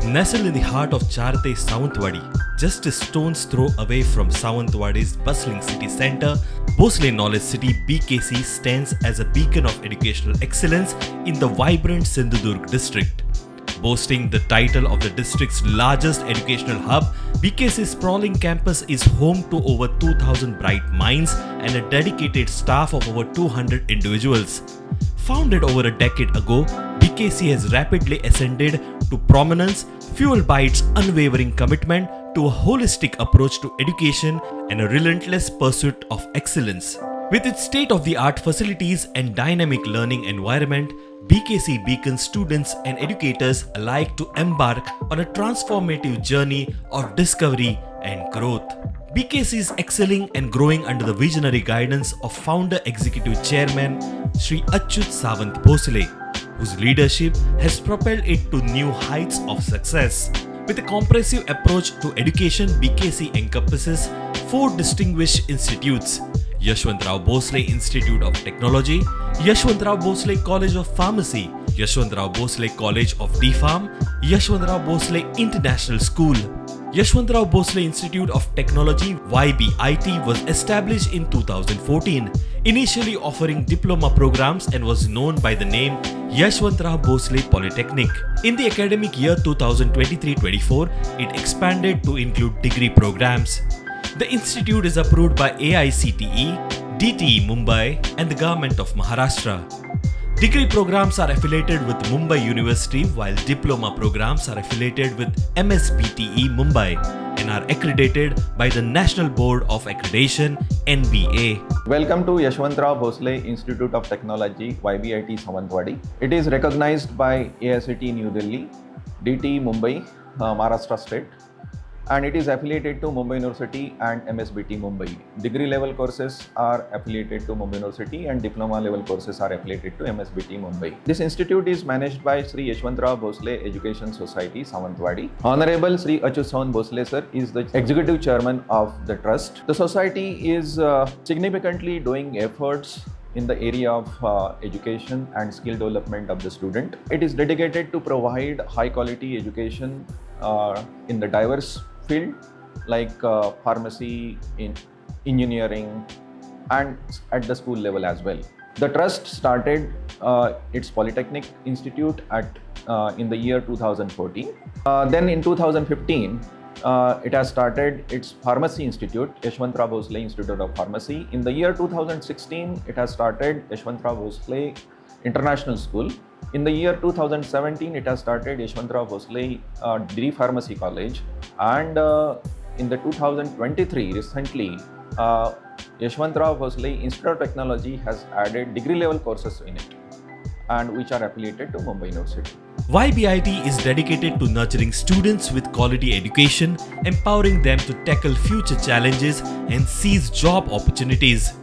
Nestled in the heart of Charate Sawantwadi, just a stone's throw away from Sawantwadi's bustling city centre, Bhonsale Knowledge City BKC stands as a beacon of educational excellence in the vibrant Sindhudurg district. Boasting the title of the district's largest educational hub, BKC's sprawling campus is home to over 2,000 bright minds and a dedicated staff of over 200 individuals. Founded over a decade ago, BKC has rapidly ascended to prominence, fueled by its unwavering commitment to a holistic approach to education and a relentless pursuit of excellence. With its state-of-the-art facilities and dynamic learning environment, BKC beacons students and educators alike to embark on a transformative journey of discovery and growth. BKC is excelling and growing under the visionary guidance of Founder Executive Chairman Sri Achyut Sawant Bhonsale, whose leadership has propelled it to new heights of success. With a comprehensive approach to education, BKC encompasses 4 distinguished institutes: Yashwantrao Bhonsale Institute of Technology, Yashwantrao Bhonsale College of Pharmacy, Yashwantrao Bhonsale College of D-Pharm, Yashwantrao Bhonsale International School. Yashwantrao Bhonsale Institute of Technology YBIT was established in 2014, initially offering diploma programs and was known by the name Yashwantrao Bhonsale Polytechnic. In the academic year 2023-24, it expanded to include degree programs. The institute is approved by AICTE, DTE Mumbai and the Government of Maharashtra. Degree programs are affiliated with Mumbai University, while diploma programs are affiliated with MSBTE Mumbai and are accredited by the National Board of Accreditation (NBA). Welcome to Yashwantrao Bhonsale Institute of Technology YBIT Sawantwadi. It is recognized by AICTE New Delhi, DTE Mumbai, Maharashtra State, and it is affiliated to Mumbai University and MSBT Mumbai. Degree level courses are affiliated to Mumbai University and diploma level courses are affiliated to MSBT Mumbai. This institute is managed by Sri Yashwantrao Bhonsale Education Society, Sawantwadi. Honorable Sri Achyut Sawant Bhonsale sir is the executive chairman of the trust. The society is significantly doing efforts in the area of education and skill development of the student. It is dedicated to provide high quality education in the diverse field like pharmacy, in engineering, and at the school level as well. The trust started its Polytechnic Institute in the year 2014. Then in 2015, it has started its Pharmacy Institute, Yashwantrao Bhonsale Institute of Pharmacy. In the year 2016, it has started Yashwantrao Bhonsale International School. In the year 2017, it has started Yashwantrao Bhonsale Degree Pharmacy College, and in the 2023, recently, Yashwantrao Bhonsale Institute of Technology has added degree level courses in it, and which are affiliated to Mumbai University. YBIT is dedicated to nurturing students with quality education, empowering them to tackle future challenges and seize job opportunities.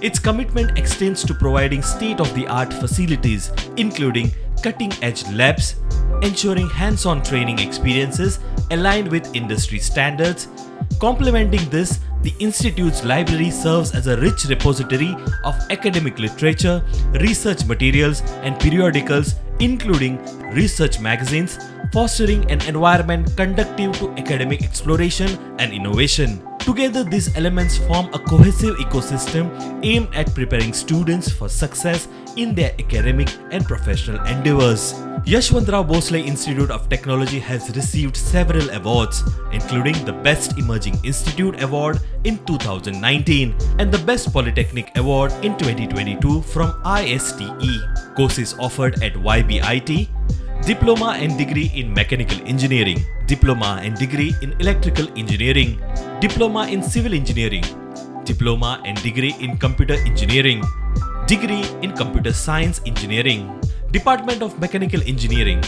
Its commitment extends to providing state-of-the-art facilities, including cutting-edge labs, ensuring hands-on training experiences aligned with industry standards. Complementing this, the Institute's library serves as a rich repository of academic literature, research materials, and periodicals, including research magazines, fostering an environment conducive to academic exploration and innovation. Together, these elements form a cohesive ecosystem aimed at preparing students for success in their academic and professional endeavors. Yashwantrao Bhonsale Institute of Technology has received several awards, including the Best Emerging Institute Award in 2019 and the Best Polytechnic Award in 2022 from ISTE. Courses offered at YBIT: Diploma and Degree in Mechanical Engineering, Diploma and Degree in Electrical Engineering, Diploma in Civil Engineering, Diploma and Degree in Computer Engineering, Degree in Computer Science Engineering, Department of Mechanical Engineering.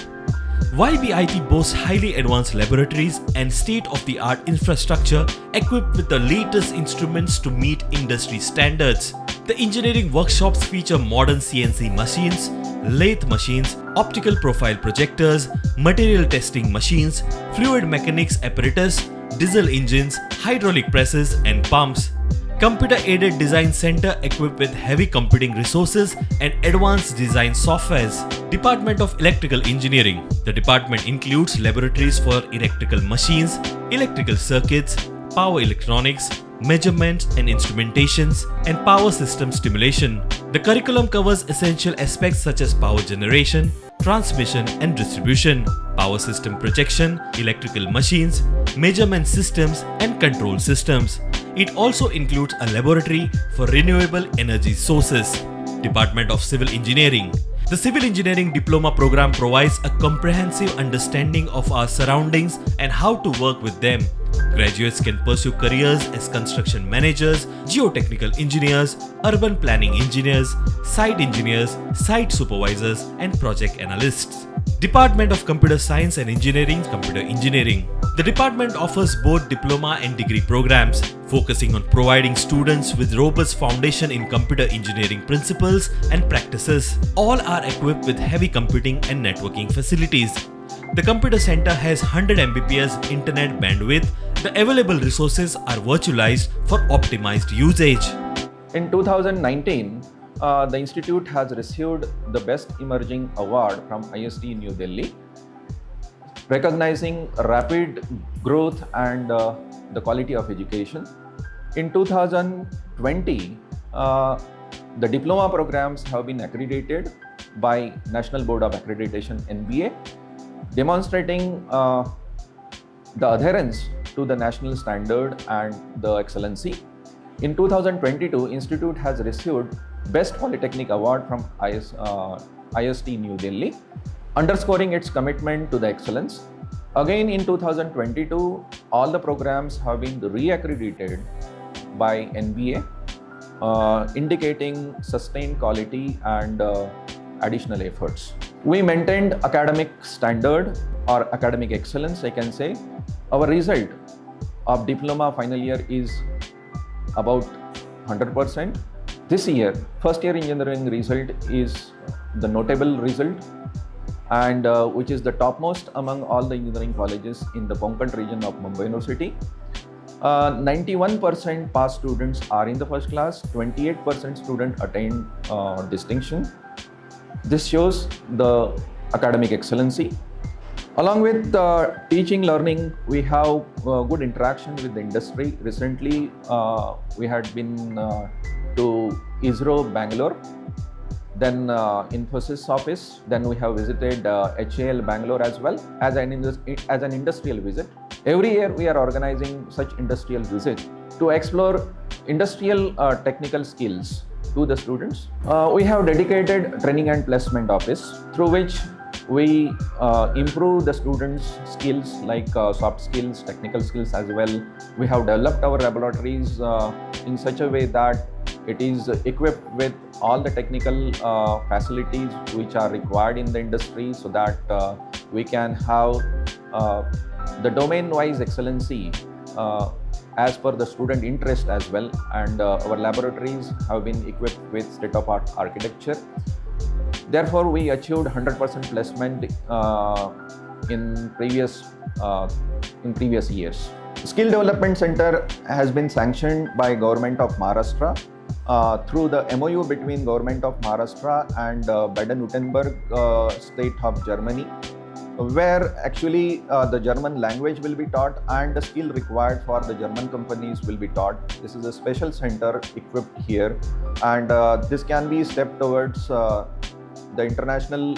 YBIT boasts highly advanced laboratories and state-of-the-art infrastructure equipped with the latest instruments to meet industry standards. The engineering workshops feature modern CNC machines, lathe machines, optical profile projectors, material testing machines, fluid mechanics apparatus, diesel engines, hydraulic presses, and pumps. Computer-aided design center equipped with heavy computing resources and advanced design softwares. Department of Electrical Engineering. The department includes laboratories for electrical machines, electrical circuits, power electronics, measurements and instrumentations, and power system stimulation. The curriculum covers essential aspects such as power generation, transmission and distribution, power system projection, electrical machines, measurement systems, and control systems. It also includes a laboratory for renewable energy sources. Department of Civil Engineering. The Civil Engineering Diploma program provides a comprehensive understanding of our surroundings and how to work with them. Graduates can pursue careers as construction managers, geotechnical engineers, urban planning engineers, site supervisors, and project analysts. Department of Computer Science and Engineering, Computer Engineering. The department offers both diploma and degree programs, focusing on providing students with robust foundation in computer engineering principles and practices. All are equipped with heavy computing and networking facilities. The computer center has 100 Mbps internet bandwidth. The available resources are virtualized for optimized usage. In 2019, the institute has received the Best Emerging Award from IST New Delhi, recognizing rapid growth and the quality of education. In 2020, the diploma programs have been accredited by National Board of Accreditation (NBA), demonstrating the adherence to the national standard and the excellency. In 2022, Institute has received Best Polytechnic Award from IST New Delhi, underscoring its commitment to the excellence. Again, in 2022, all the programs have been re-accredited by NBA, indicating sustained quality and additional efforts. We maintained academic standard or academic excellence, I can say. Our result of diploma final year is about 100%. This year, first year engineering result is the notable result, and which is the topmost among all the engineering colleges in the Konkan region of Mumbai University. 91% pass students are in the first class, 28% students attain distinction. This shows the academic excellency. Along with teaching learning, we have good interaction with the industry. Recently, we had been to ISRO Bangalore, then Infosys office, then we have visited HAL Bangalore as well as an industrial visit. Every year we are organizing such industrial visit to explore industrial technical skills to the students. We have dedicated training and placement office through which we improve the students' skills like soft skills, technical skills as well. We have developed our laboratories in such a way that it is equipped with all the technical facilities which are required in the industry, so that we can have the domain-wise excellency as per the student interest as well. And our laboratories have been equipped with state-of-art architecture. Therefore, we achieved 100% placement in previous years. Skill Development Center has been sanctioned by Government of Maharashtra through the MOU between Government of Maharashtra and Baden-Württemberg state of Germany, where actually the German language will be taught and the skill required for the German companies will be taught. This is a special center equipped here, and this can be a step towards the international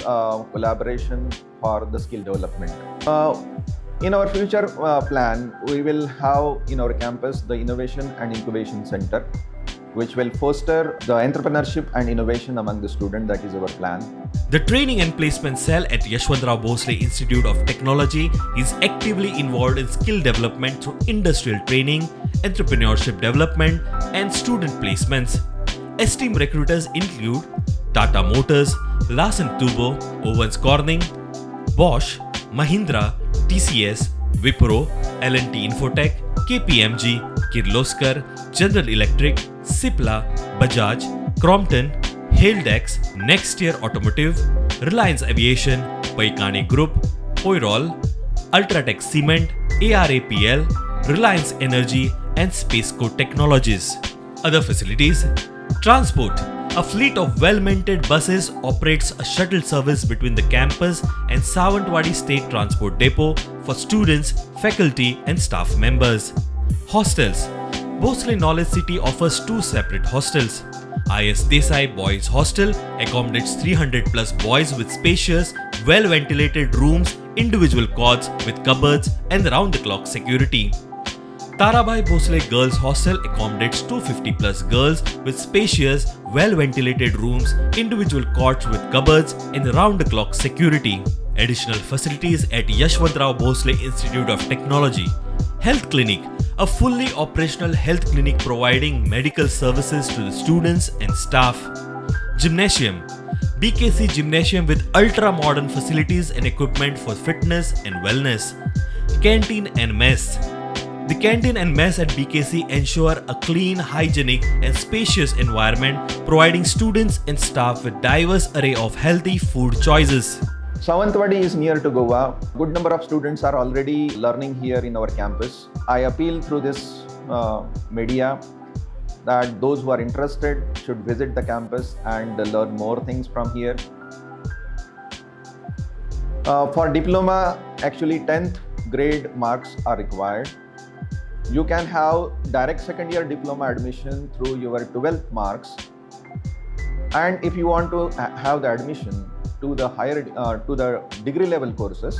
collaboration for the skill development. In our future plan, we will have in our campus the Innovation and Incubation Center, which will foster the entrepreneurship and innovation among the students. That is our plan. The Training and Placement Cell at Yashwantrao Bhonsale Institute of Technology is actively involved in skill development through industrial training, entrepreneurship development, and student placements. Esteemed recruiters include Tata Motors, Larsen Tubbo, Owens Corning, Bosch, Mahindra, TCS, Wipro, L&T Infotech, KPMG, Kirloskar, General Electric, Cipla, Bajaj, Crompton, Haledex, Nextier Automotive, Reliance Aviation, Paikane Group, Poirol, Ultratech Cement, ARAPL, Reliance Energy, and Spaceco Technologies. Other facilities: transport. A fleet of well-maintained buses operates a shuttle service between the campus and Sawantwadi State Transport Depot for students, faculty and staff members. Hostels. Bhonsale Knowledge City offers 2 separate hostels. IS Desai Boys Hostel accommodates 300 plus boys with spacious, well-ventilated rooms, individual cots with cupboards and round-the-clock security. Tarabai Bhonsale Girls Hostel accommodates 250 plus girls with spacious, well-ventilated rooms, individual cots with cupboards and round-the-clock security. Additional facilities at Yashwantrao Bhonsale Institute of Technology. Health Clinic. A fully operational health clinic providing medical services to the students and staff. Gymnasium. BKC Gymnasium with ultra-modern facilities and equipment for fitness and wellness. Canteen and mess. The canteen and mess at BKC ensure a clean, hygienic and spacious environment, providing students and staff with diverse array of healthy food choices. Sawantwadi is near to Goa. Good number of students are already learning here in our campus. I appeal through this media that those who are interested should visit the campus and learn more things from here. For diploma, actually 10th grade marks are required. You can have direct second year diploma admission through your 12th marks, and if you want to have the admission to the higher to the degree level courses,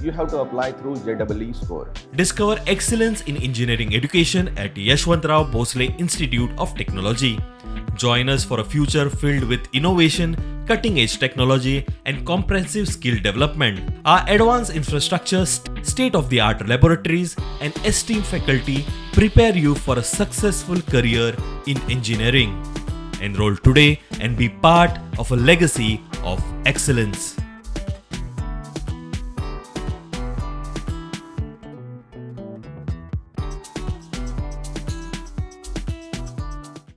you have to apply through JEE score. Discover excellence in engineering education at Yashwantrao Bhonsale Institute of Technology. Join us for a future filled with innovation, cutting-edge technology and comprehensive skill development. Our advanced infrastructure, state-of-the-art laboratories and esteemed faculty prepare you for a successful career in engineering. Enroll today and be part of a legacy of excellence.